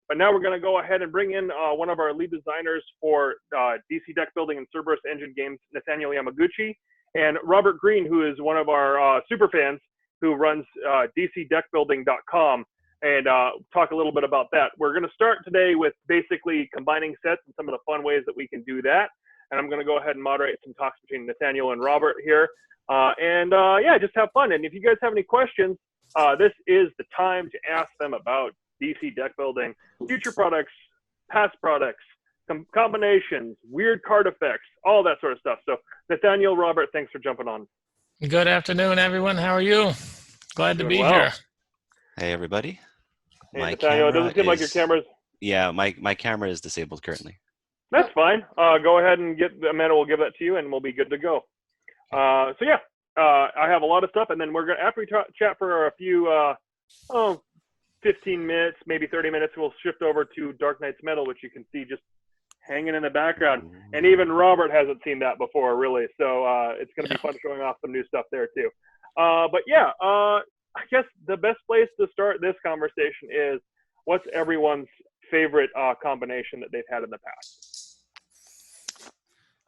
But now we're going to go ahead and bring in one of our lead designers for DC deck building and Cerberus engine games, Nathaniel Yamaguchi, and Robert Green, who is one of our super fans who runs DCDeckBuilding.com, and talk a little bit about that. We're going to start today with basically combining sets and some of the fun ways that we can do that. And I'm going to go ahead and moderate some talks between Nathaniel and Robert here. Yeah, just have fun. And if you guys have any questions, this is the time to ask them about DC deck building, future products, past products, combinations, weird card effects, all that sort of stuff. So Nathaniel, Robert, thanks for jumping on. Good afternoon, everyone. How are you? Glad to be well. here. Hey, everybody. Hey, Nathaniel, it doesn't seem like your camera's... Yeah, my camera is disabled currently. That's fine. Go ahead and Amanda will give that to you, and we'll be good to go. So yeah, I have a lot of stuff, and then we're gonna, after we chat for a few 15 minutes, maybe 30 minutes, we'll shift over to Dark Knight's Metal, which you can see just hanging in the background. And even Robert hasn't seen that before, really. So it's going to be fun showing off some new stuff there, too. But yeah, I guess the best place to start this conversation is what's everyone's favorite combination that they've had in the past?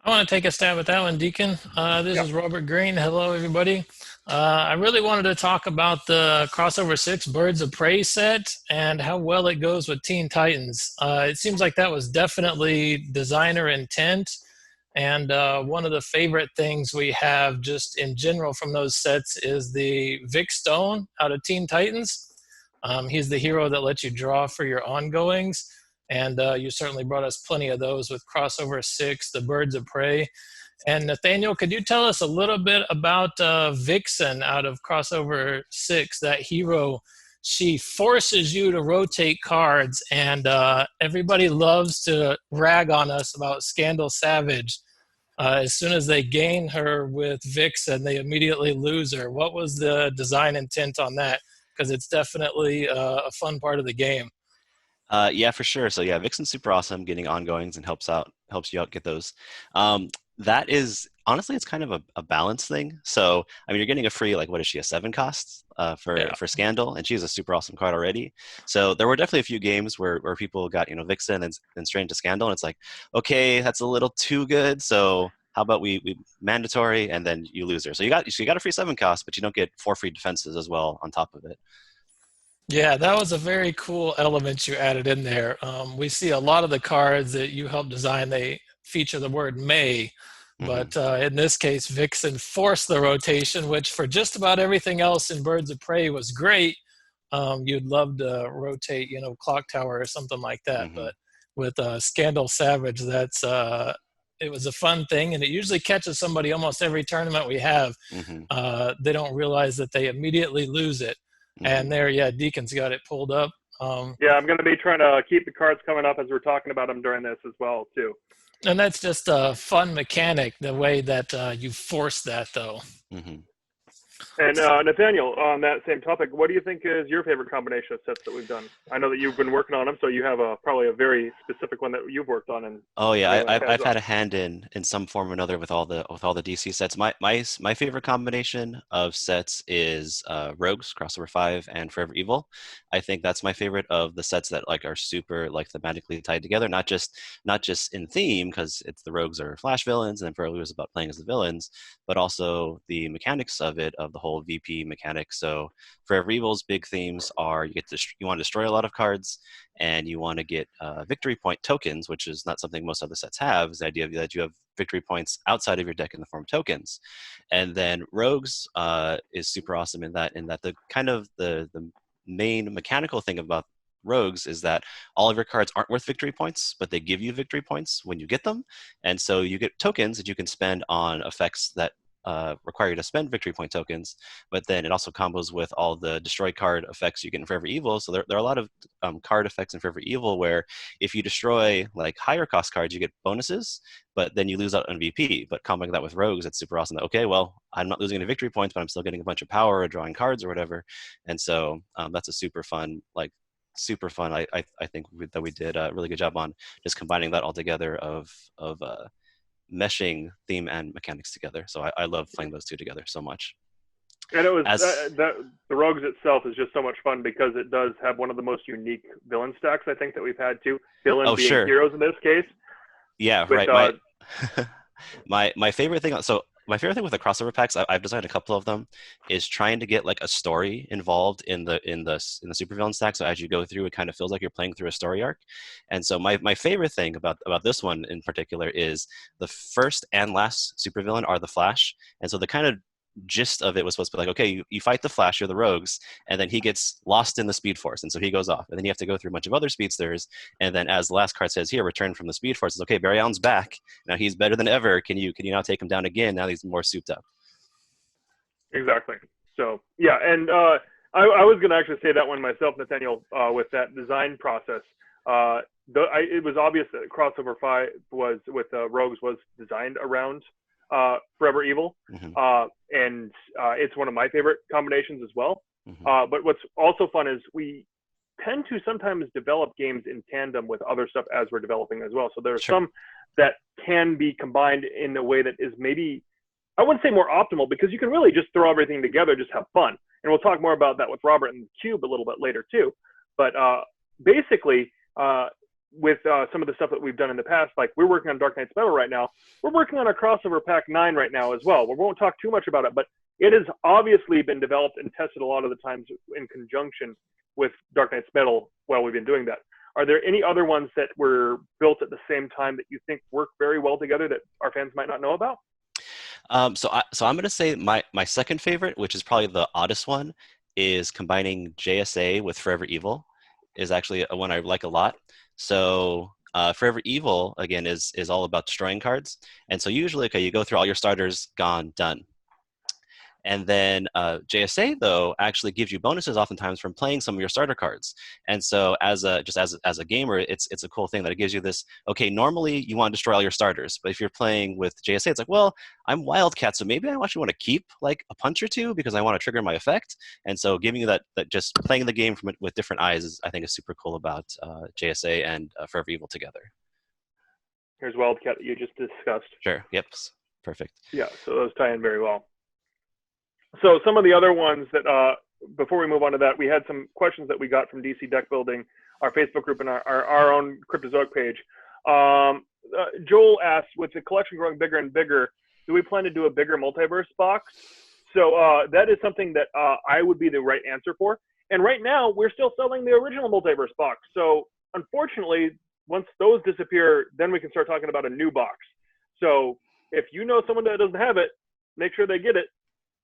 I want to take a stab at that one, Deacon. This is Robert Green. Hello, everybody. I really wanted to talk about the Crossover 6 Birds of Prey set and how well it goes with Teen Titans. It seems like that was definitely designer intent. And one of the favorite things we have just in general from those sets is the Vic Stone out of Teen Titans. He's the hero that lets you draw for your ongoings. And you certainly brought us plenty of those with Crossover 6, the Birds of Prey. And Nathaniel, could you tell us a little bit about Vixen out of Crossover 6, that hero? She forces you to rotate cards, and everybody loves to rag on us about Scandal Savage. As soon as they gain her with Vixen, they immediately lose her. What was the design intent on that? Because it's definitely a fun part of the game. Yeah, for sure. So yeah, Vixen's super awesome, getting ongoings and helps you out get those. That is honestly, it's kind of a balance thing. So I mean, you're getting a free, like, what is she, a 7 cost for Scandal, and she's a super awesome card already. So there were definitely a few games where people got Vixen and then straight into Scandal, and it's like, okay, that's a little too good. So how about we mandatory, and then you lose her. So you got a free 7 cost, but you don't get 4 free defenses as well on top of it. Yeah, that was a very cool element you added in there. We see a lot of the cards that you helped design, they feature the word may, but in this case, Vixen forced the rotation, which for just about everything else in Birds of Prey was great. You'd love to rotate, Clock Tower or something like that, but with Scandal Savage, that's it was a fun thing, and it usually catches somebody almost every tournament we have. They don't realize that they immediately lose it. And there, Deacon's got it pulled up. Yeah, I'm going to be trying to keep the cards coming up as we're talking about them during this as well, too. And that's just a fun mechanic, the way that you force that, though. And Nathaniel, on that same topic, what do you think is your favorite combination of sets that we've done? I know that you've been working on them, so you have probably a very specific one that you've worked on. And oh yeah, I've had a hand in some form or another with all the DC sets. My favorite combination of sets is Rogues, Crossover 5, and Forever Evil. I think that's my favorite of the sets that are super thematically tied together, not just in theme, because it's the Rogues are Flash villains, and Forever Evil is about playing as the villains, but also the mechanics of it, of the whole VP mechanic. So Forever Evil's big themes are you want to destroy a lot of cards, and you want to get victory point tokens, which is not something most other sets have. Is the idea that you have victory points outside of your deck in the form of tokens. And then Rogues is super awesome in that the kind of the main mechanical thing about Rogues is that all of your cards aren't worth victory points, but they give you victory points when you get them. And so you get tokens that you can spend on effects that require you to spend victory point tokens, but then it also combos with all the destroy card effects you get in Forever Evil. So there are a lot of card effects in Forever Evil where if you destroy higher cost cards, you get bonuses, but then you lose out on VP. But combining that with Rogues, it's super awesome. Okay, well, I'm not losing any victory points, but I'm still getting a bunch of power or drawing cards or whatever. And so that's a super fun, I think that we did a really good job on just combining that all together of meshing theme and mechanics together. So I love playing those two together so much. And it was As the Rogues itself is just so much fun because it does have one of the most unique villain stacks I think that we've had too. Villain oh being sure, heroes in this case. yeah, With right. My favorite thing. So my favorite thing with the crossover packs, I've designed a couple of them, is trying to get like a story involved in the supervillain stack. So as you go through, it kind of feels like you're playing through a story arc. And so my favorite thing about this one in particular is the first and last supervillain are the Flash. And so the kind of gist of it was supposed to be like, okay, you fight the Flash, you're the Rogues, and then he gets lost in the Speed Force, and so he goes off, and then you have to go through a bunch of other speedsters, and then as the last card says here, return from the Speed Force, it's okay, Barry Allen's back. Now he's better than ever. Can you now take him down again? Now he's more souped up. Exactly. So yeah, and I was going to actually say that one myself, Nathaniel, with that design process. It was obvious that Crossover 5 was with Rogues was designed around Forever Evil, and it's one of my favorite combinations as well. But what's also fun is we tend to sometimes develop games in tandem with other stuff as we're developing as well. So there's some that can be combined in a way that is maybe, I wouldn't say more optimal, because you can really just throw everything together, just have fun. And we'll talk more about that with Robert and Cube a little bit later too. But basically, with some of the stuff that we've done in the past, like we're working on Dark Knight's Metal right now. We're working on a crossover pack 9 right now as well. We won't talk too much about it, but it has obviously been developed and tested a lot of the times in conjunction with Dark Knight's Metal while we've been doing that. Are there any other ones that were built at the same time that you think work very well together that our fans might not know about? So I'm going to say my second favorite, which is probably the oddest one, is combining JSA with Forever Evil. Is actually a one I like a lot. So Forever Evil again is all about destroying cards, and so usually okay, you go through all your starters, gone, done. And then JSA though actually gives you bonuses oftentimes from playing some of your starter cards. And so as a gamer, it's a cool thing that it gives you this. Okay, normally you want to destroy all your starters, but if you're playing with JSA, it's like, well, I'm Wildcat, so maybe I actually want to keep like a punch or two because I want to trigger my effect. And so giving you that just playing the game with different eyes is I think is super cool about JSA and Forever Evil together. Here's Wildcat that you just discussed. Sure. Yep. Perfect. Yeah. So those tie in very well. So some of the other ones that, before we move on to that, we had some questions that we got from DC Deck Building, our Facebook group, and our own Cryptozoic page. Joel asked, with the collection growing bigger and bigger, do we plan to do a bigger multiverse box? So that is something that I would be the right answer for. And right now, we're still selling the original multiverse box. So unfortunately, once those disappear, then we can start talking about a new box. So if you know someone that doesn't have it, make sure they get it,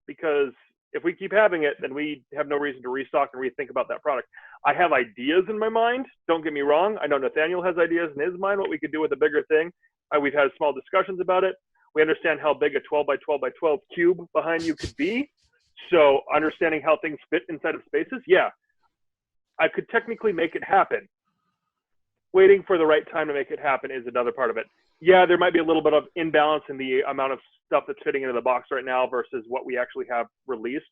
because if we keep having it, then we have no reason to restock and rethink about that product. I have ideas in my mind. Don't get me wrong. I know Nathaniel has ideas in his mind what we could do with a bigger thing. We've had small discussions about it. We understand how big a 12 by 12 by 12 cube behind you could be. So understanding how things fit inside of spaces, yeah, I could technically make it happen. Waiting for the right time to make it happen is another part of it. Yeah, there might be a little bit of imbalance in the amount of stuff that's fitting into the box right now versus what we actually have released.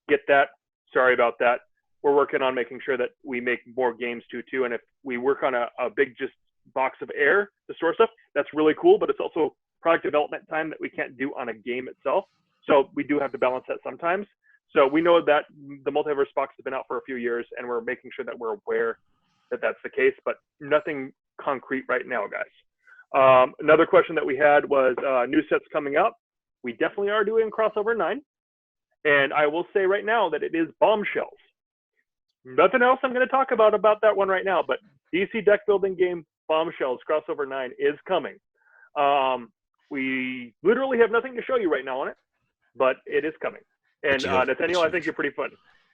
Get that. Sorry about that. We're working on making sure that we make more games too. And if we work on a big just box of air to store stuff, that's really cool, but it's also product development time that we can't do on a game itself. So we do have to balance that sometimes. So we know that the multiverse box has been out for a few years, and we're making sure that we're aware that that's the case, but nothing concrete right now, guys. Another question that we had was new sets coming up. We definitely are doing Crossover 9. And I will say right now that it is Bombshells. Nothing else I'm going to talk about that one right now, but DC deck building game Bombshells Crossover 9 is coming. We literally have nothing to show you right now on it, but it is coming. And Nathaniel, I think you're pretty fun.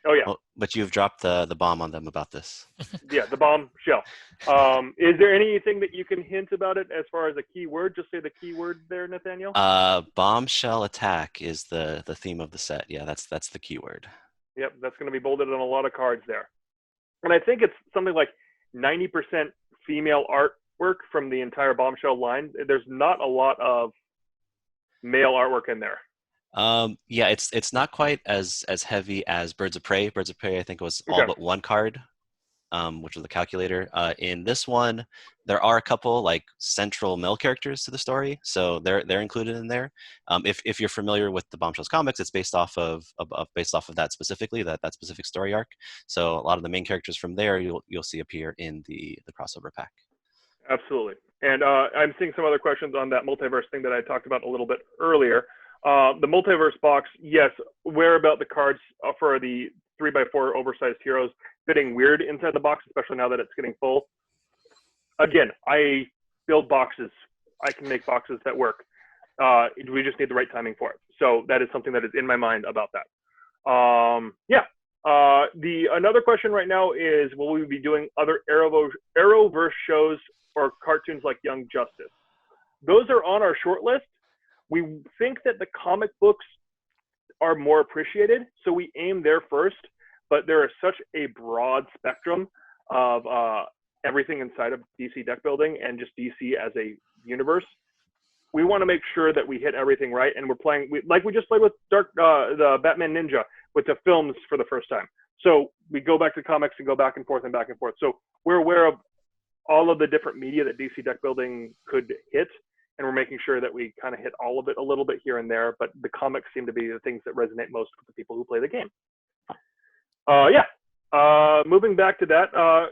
Oh, yeah. Well, but you've dropped the bomb on them about this. Yeah, the bombshell. Is there anything that you can hint about it as far as a key word? Just say the key word there, Nathaniel. Bombshell attack is the theme of the set. Yeah, that's the keyword. Yep, that's going to be bolded on a lot of cards there. And I think it's something like 90% female artwork from the entire Bombshell line. There's not a lot of male artwork in there. Yeah, it's not quite as heavy as Birds of Prey. Birds of Prey, I think, was all but one card which was the calculator. In this one, there are a couple like central male characters to the story, so they're included in there. If you're familiar with the Bombshells comics, it's based off of that specifically, that specific story arc. So a lot of the main characters from there you'll see appear in the crossover pack. Absolutely. And I'm seeing some other questions on that multiverse thing that I talked about a little bit earlier. The multiverse box, yes, where about the cards for the 3x4 oversized heroes fitting weird inside the box, especially now that it's getting full. Again, I build boxes. I can make boxes that work. We just need the right timing for it. So that is something that is in my mind about that. Yeah. Another question right now is, will we be doing other Arrowverse shows or cartoons like Young Justice? Those are on our short list. We think that the comic books are more appreciated, so we aim there first, but there is such a broad spectrum of everything inside of DC deck building and just DC as a universe. We want to make sure that we hit everything right, and we're playing, like we just played with the Batman Ninja with the films for the first time. So we go back to comics and go back and forth and back and forth. So we're aware of all of the different media that DC deck building could hit, and we're making sure that we kind of hit all of it a little bit here and there, but the comics seem to be the things that resonate most with the people who play the game. Moving back to that,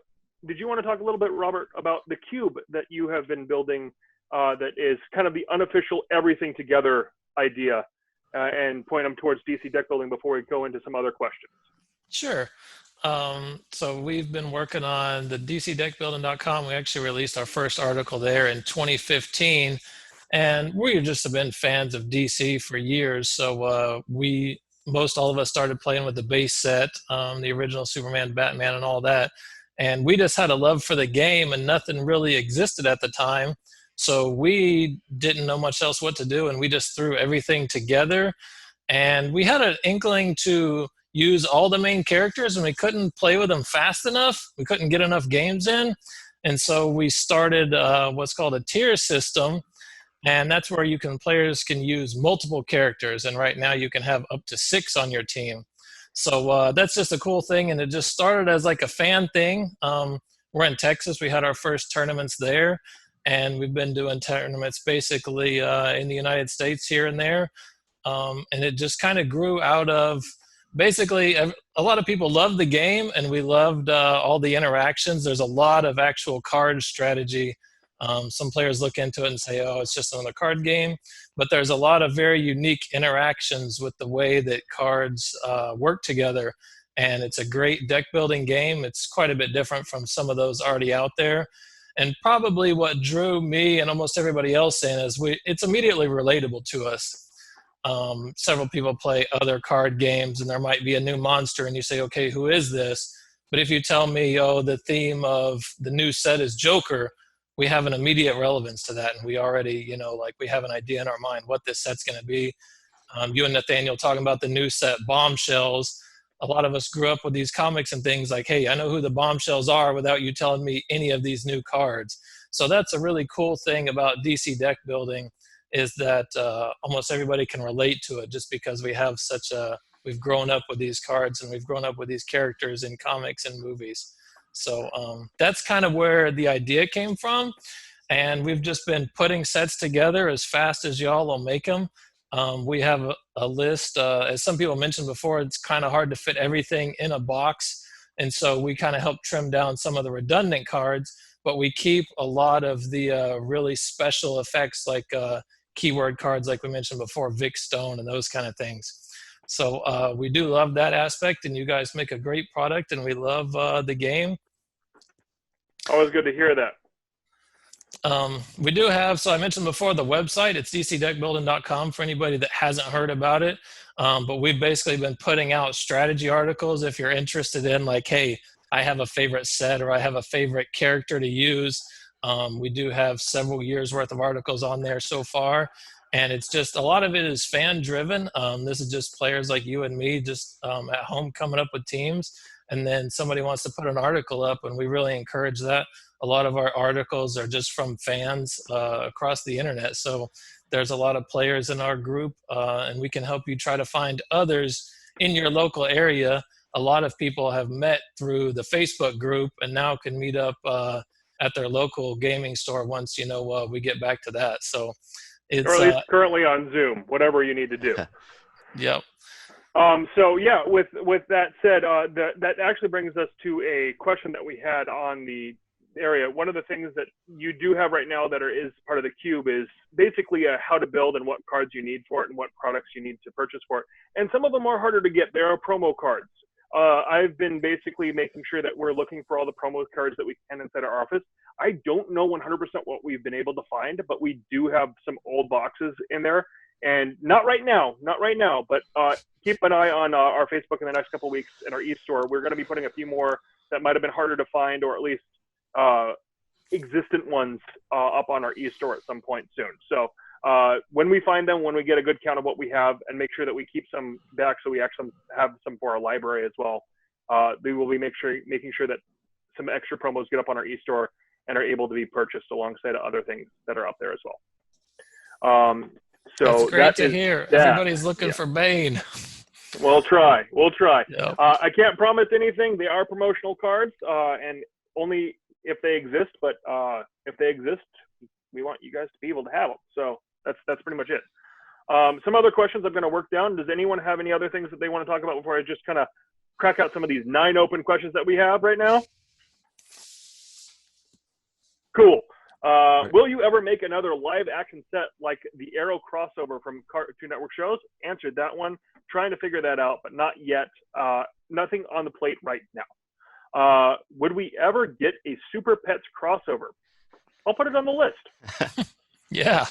did you want to talk a little bit, Robert, about the cube that you have been building that is kind of the unofficial everything together idea, and point them towards DC deck building before we go into some other questions? Sure. So we've been working on the DCDeckBuilding.com. We actually released our first article there in 2015, and we just have been fans of DC for years. So all of us started playing with the base set, the original Superman, Batman, and all that. And we just had a love for the game, and nothing really existed at the time. So we didn't know much else what to do, and we just threw everything together. And we had an inkling to use all the main characters, and we couldn't play with them fast enough. We couldn't get enough games in. And so we started what's called a tier system. And that's where players can use multiple characters. And right now you can have up to 6 on your team. So that's just a cool thing. And it just started as like a fan thing. We're in Texas. We had our first tournaments there. And we've been doing tournaments basically in the United States here and there. And it just kind of grew out of basically a lot of people loved the game, and we loved all the interactions. There's a lot of actual card strategy. Some players look into it and say, oh, it's just another card game. But there's a lot of very unique interactions with the way that cards work together. And it's a great deck building game. It's quite a bit different from some of those already out there. And probably what drew me and almost everybody else in is it's immediately relatable to us. Several people play other card games, and there might be a new monster, and you say, okay, who is this? But if you tell me, oh, the theme of the new set is Joker, we have an immediate relevance to that, and we already, we have an idea in our mind what this set's going to be. You and Nathaniel talking about the new set, Bombshells. A lot of us grew up with these comics and things like, hey, I know who the Bombshells are without you telling me any of these new cards. So that's a really cool thing about DC deck building, is that almost everybody can relate to it, just because we have we've grown up with these cards, and we've grown up with these characters in comics and movies. So that's kind of where the idea came from. And we've just been putting sets together as fast as y'all will make them. We have a list, as some people mentioned before, it's kind of hard to fit everything in a box. And so we kind of help trim down some of the redundant cards, but we keep a lot of the really special effects, like keyword cards, like we mentioned before, Vic Stone and those kind of things. So we do love that aspect, and you guys make a great product, and we love the game. Always good to hear that. We do have, so I mentioned before, the website. It's dcdeckbuilding.com for anybody that hasn't heard about it. But we've basically been putting out strategy articles if you're interested in, like, hey, I have a favorite set, or I have a favorite character to use. We do have several years worth of articles on there so far. And it's just, a lot of it is fan driven. This is just players like you and me just at home coming up with teams. And then somebody wants to put an article up, and we really encourage that. A lot of our articles are just from fans across the internet. So there's a lot of players in our group, and we can help you try to find others in your local area a lot of people have met through the Facebook group and now can meet up at their local gaming store once, we get back to that. So it's, or at least currently on Zoom, whatever you need to do. yep. So yeah, with that said, that actually brings us to a question that we had on the area. One of the things that you do have right now that is part of the cube is basically how to build and what cards you need for it and what products you need to purchase for it. And some of them are harder to get. There are promo cards. I've been basically making sure that we're looking for all the promo cards that we can inside our office. I don't know 100% what we've been able to find, but we do have some old boxes in there. And not right now, but keep an eye on our Facebook in the next couple of weeks in our e-store. We're going to be putting a few more that might have been harder to find, or at least existent ones up on our e-store at some point soon. So when we find them, when we get a good count of what we have, and make sure that we keep some back so we actually have some for our library as well, we will be making sure that some extra promos get up on our e-store and are able to be purchased alongside other things that are up there as well. So that's great to hear. Everybody's looking for Bane. We'll try. Yep. I can't promise anything. They are promotional cards, and only if they exist. But if they exist, we want you guys to be able to have them. So that's pretty much it. Some other questions I'm going to work down. Does anyone have any other things that they want to talk about before I just kind of crack out some of these 9 open questions that we have right now? Cool. Will you ever make another live action set like the Arrow crossover from Cartoon Network shows? Answered that one. Trying to figure that out, but not yet. Nothing on the plate right now. Would we ever get a Super Pets crossover? I'll put it on the list. Yeah.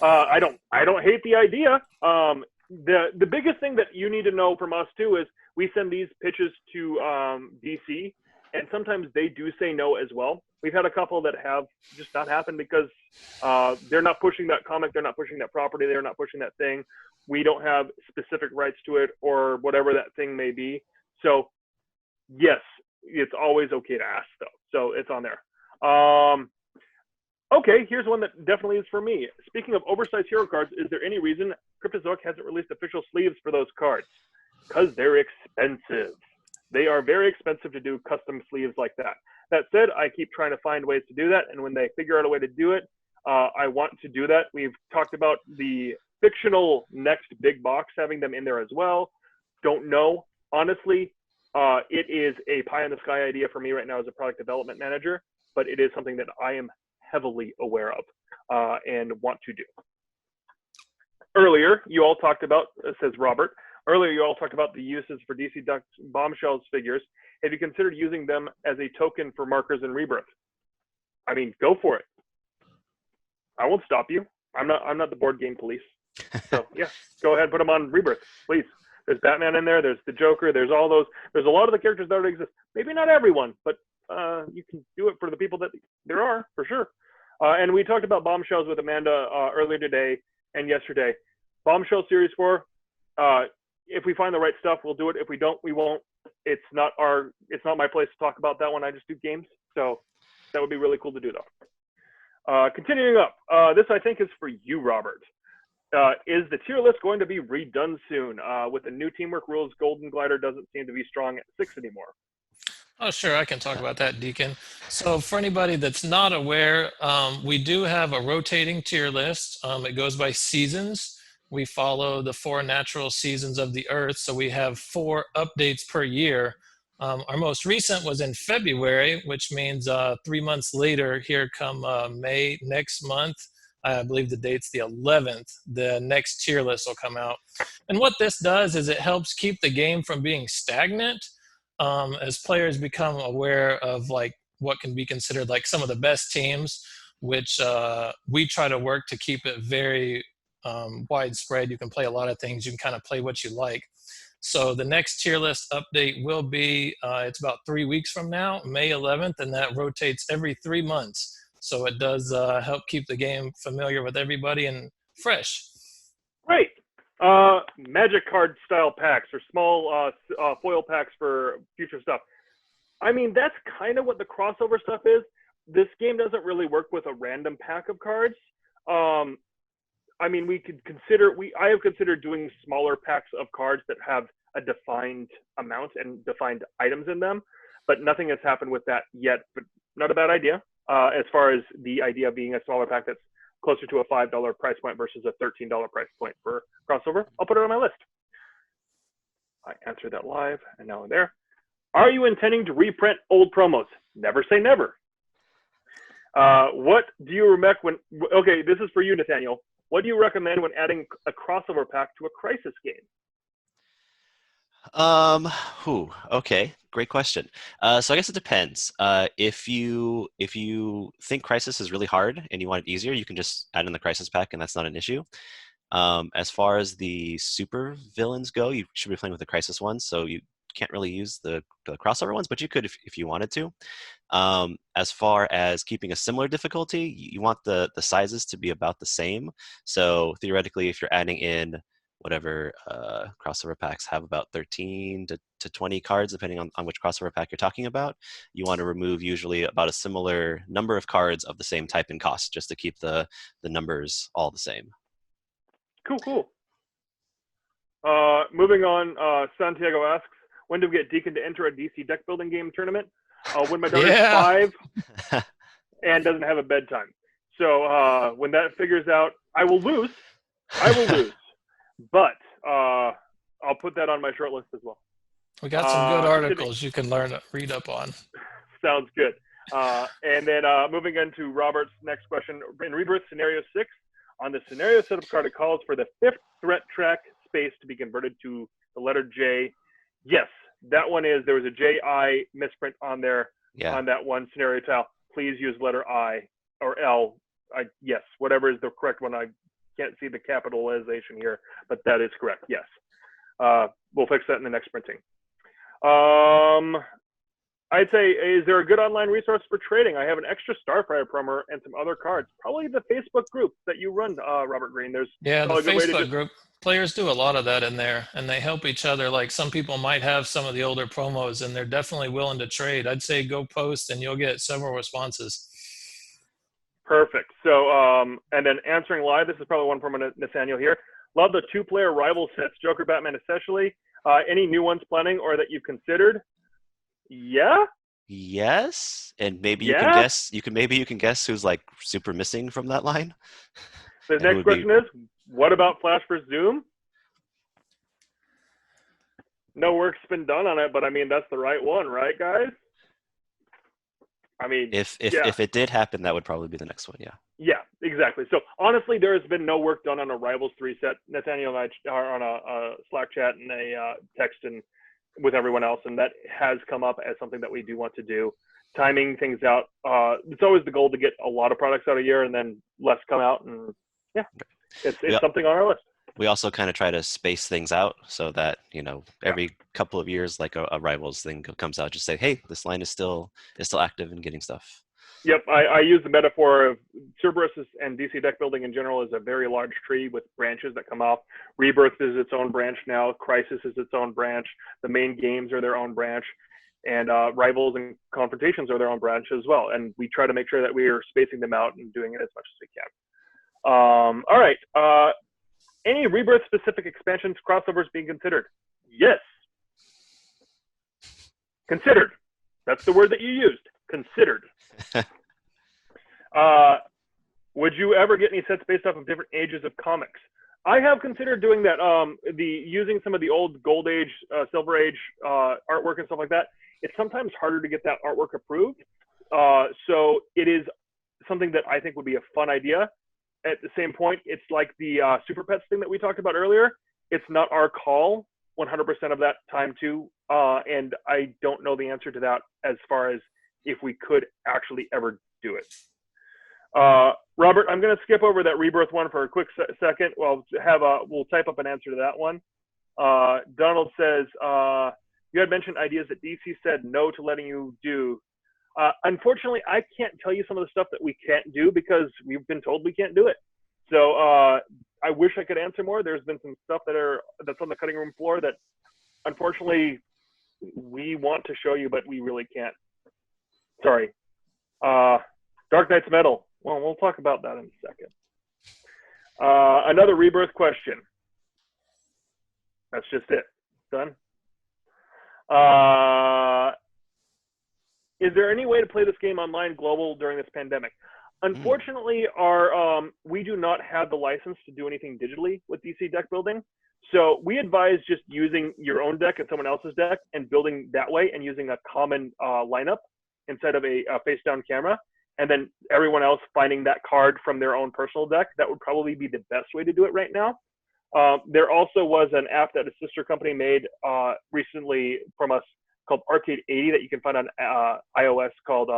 I don't hate the idea. The biggest thing that you need to know from us too is we send these pitches to DC, and sometimes they do say no as well. We've had a couple that have just not happened because they're not pushing that comic, they're not pushing that property, they're not pushing that thing. We don't have specific rights to it or whatever that thing may be. So yes, it's always okay to ask though. So it's on there. Okay, here's one that definitely is for me. Speaking of oversized hero cards, is there any reason Cryptozoic hasn't released official sleeves for those cards? Because they're expensive. They are very expensive to do custom sleeves like that. That said, I keep trying to find ways to do that, and when they figure out a way to do it, I want to do that. We've talked about the fictional next big box, having them in there as well. Don't know. Honestly, it is a pie-in-the-sky idea for me right now as a product development manager, but it is something that I am heavily aware of and want to do. Earlier, you all talked about, says Robert, earlier you all talked about the uses for DC Ducks Bombshells figures. Have you considered using them as a token for markers in Rebirth? I mean, go for it. I won't stop you. I'm not the board game police. So yeah, go ahead and put them on Rebirth, please. There's Batman in there. There's the Joker. There's all those. There's a lot of the characters that already exist. Maybe not everyone, but you can do it for the people that there are, for sure. And we talked about Bombshells with Amanda earlier today and yesterday. Bombshell Series 4, if we find the right stuff, we'll do it. If we don't, we won't. It's not my place to talk about that one. I just do games. So that would be really cool to do, though. Continuing up, this I think is for you, Robert. Is the tier list going to be redone soon? With the new teamwork rules, Golden Glider doesn't seem to be strong at 6 anymore. Oh, sure. I can talk about that, Deacon. So for anybody that's not aware, we do have a rotating tier list. It goes by seasons. We follow the 4 natural seasons of the Earth. So we have 4 updates per year. Our most recent was in February, which means 3 months later, here come May next month. I believe the date's the 11th. The next tier list will come out. And what this does is it helps keep the game from being stagnant. As players become aware of like what can be considered like some of the best teams, which we try to work to keep it very widespread. You can play a lot of things. You can kind of play what you like. So the next tier list update will be, it's about 3 weeks from now, May 11th, and that rotates every 3 months. So it does help keep the game familiar with everybody and fresh. Great. Magic card style packs or small foil packs for future stuff. I mean, that's kind of what the crossover stuff is. This game doesn't really work with a random pack of cards. I mean, I have considered doing smaller packs of cards that have a defined amount and defined items in them, but nothing has happened with that yet. But not a bad idea as far as the idea of being a smaller pack that's closer to a $5 price point versus a $13 price point for crossover. I'll put it on my list. I answered that live, and now I'm there. Are you intending to reprint old promos? Never say never. What do you recommend when? Okay, this is for you, Nathaniel. What do you recommend when adding a crossover pack to a Crisis game? Okay, great question. So I guess it depends. If you think Crisis is really hard and you want it easier, you can just add in the Crisis pack, and that's not an issue. As far as the super villains go, you should be playing with the Crisis ones, so you can't really use the crossover ones, but you could if you wanted to. As far as keeping a similar difficulty, you want the sizes to be about the same. So theoretically, if you're adding in whatever crossover packs have about 13 to 20 cards, depending on which crossover pack you're talking about, you want to remove usually about a similar number of cards of the same type and cost, just to keep the numbers all the same. Cool. Moving on, Santiago asks, when do we get Deacon to enter a DC deck building game tournament? When my daughter's 5 and doesn't have a bedtime. So when that figures out, I will lose, but I'll put that on my short list as well. We got some good articles you can read up on. Sounds good. And then moving into Robert's next question, in Rebirth Scenario 6, on the scenario setup card, it calls for the 5th threat track space to be converted to the letter J. Yes, that one is. There was a J-I misprint on there on that one scenario tile. Please use letter I or L. Yes, whatever is the correct one. I can't see the capitalization here, but that is correct. Yes. We'll fix that in the next printing. I'd say, is there a good online resource for trading? I have an extra Starfire promo and some other cards. Probably the Facebook group that you run, Robert Green. There's the Facebook group. Players do a lot of that in there, and they help each other. Like some people might have some of the older promos, and they're definitely willing to trade. I'd say go post, and you'll get several responses. Perfect. So, and then answering live, this is probably one from Nathaniel here. Love the 2-player rival sets, Joker, Batman especially. Any new ones planning or that you've considered? Yeah. Yes, and maybe you can guess. You can guess who's like super missing from that line. The next question is, what about Flash vs. Zoom? No work's been done on it, but I mean that's the right one, right, guys? I mean, if it did happen, that would probably be the next one. Yeah. Yeah, exactly. So honestly, there has been no work done on a Rivals 3 set. Nathaniel and I are on a Slack chat and a text and with everyone else, and that has come up as something that we do want to do. Timing things out. It's always the goal to get a lot of products out a year and then less come out, and yeah, it's something on our list. We also kind of try to space things out so that, every couple of years, like a Rivals thing comes out, just say, hey, this line is still active and getting stuff. Yep, I use the metaphor of Cerberus and DC deck building in general is a very large tree with branches that come off. Rebirth is its own branch now. Crisis is its own branch. The main games are their own branch. And Rivals and Confrontations are their own branch as well. And we try to make sure that we are spacing them out and doing it as much as we can. All right. Any Rebirth-specific expansions, crossovers being considered? Yes. Considered. That's the word that you used. Considered. Would you ever get any sets based off of different ages of comics? I have considered doing that. Using some of the old Gold Age, Silver Age artwork and stuff like that. It's sometimes harder to get that artwork approved. So it is something that I think would be a fun idea. At the same point, it's like the Super Pets thing that we talked about earlier. It's not our call 100% of that time too. And I don't know the answer to that as far as if we could actually ever do it. Robert, I'm going to skip over that Rebirth one for a quick second. We'll type up an answer to that one. Donald says, you had mentioned ideas that DC said no to letting you do. Unfortunately, I can't tell you some of the stuff that we can't do because we've been told we can't do it. So I wish I could answer more. There's been some stuff that's on the cutting room floor that unfortunately we want to show you, but we really can't. Sorry. Dark Knight's Metal. Well, we'll talk about that in a second. Another Rebirth question. That's just it. Done? Is there any way to play this game online global during this pandemic? Unfortunately, we do not have the license to do anything digitally with DC deck building. So we advise just using your own deck and someone else's deck and building that way and using a common lineup instead of a face-down camera. And then everyone else finding that card from their own personal deck. That would probably be the best way to do it right now. There also was an app that a sister company made recently from us called Arcade 80 that you can find on iOS called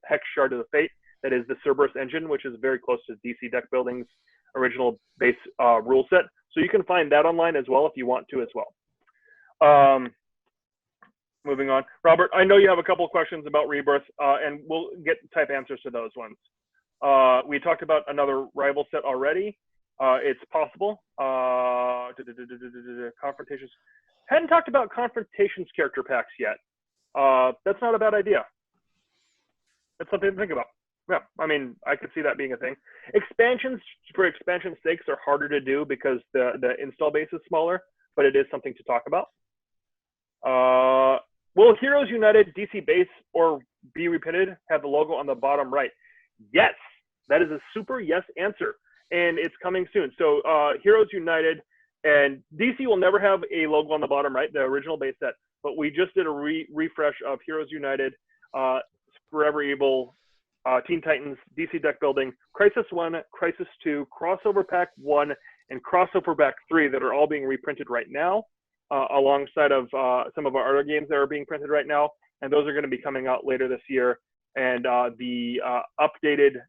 Hex Shard of the Fate. That is the Cerberus engine, which is very close to DC Deck Building's original base rule set. So you can find that online as well if you want to as well. Moving on. Robert, I know you have a couple of questions about Rebirth, and we'll get type answers to those ones. We talked about another rival set already. It's possible. Confrontations. Hadn't talked about Confrontations character packs yet. That's not a bad idea. That's something to think about. Yeah, I mean, I could see that being a thing. Expansions, for expansion's sakes, are harder to do because the install base is smaller, but it is something to talk about. Will Heroes United DC base or be reprinted have the logo on the bottom right? Yes, that is a super yes answer, and it's coming soon. So Heroes United and DC will never have a logo on the bottom right, the original base set, but we just did a refresh of Heroes United, Forever Evil, Teen Titans, DC Deck Building, Crisis 1, Crisis 2, Crossover Pack 1, and Crossover Pack 3 that are all being reprinted right now, alongside of some of our other games that are being printed right now. And those are going to be coming out later this year. And the updated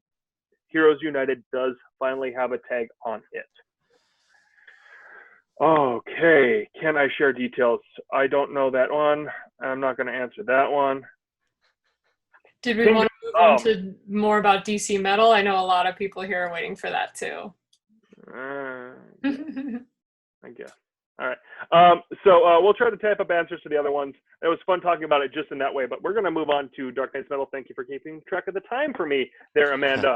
Heroes United does finally have a tag on it. Okay, can I share details? I don't know that one. I'm not going to answer that one. Did we want to move on to more about DC Metal? I know a lot of people here are waiting for that too. I guess. All right. So we'll try to type up answers to the other ones. It was fun talking about it just in that way, but we're going to move on to Dark Knight's Metal. Thank you for keeping track of the time for me there, Amanda.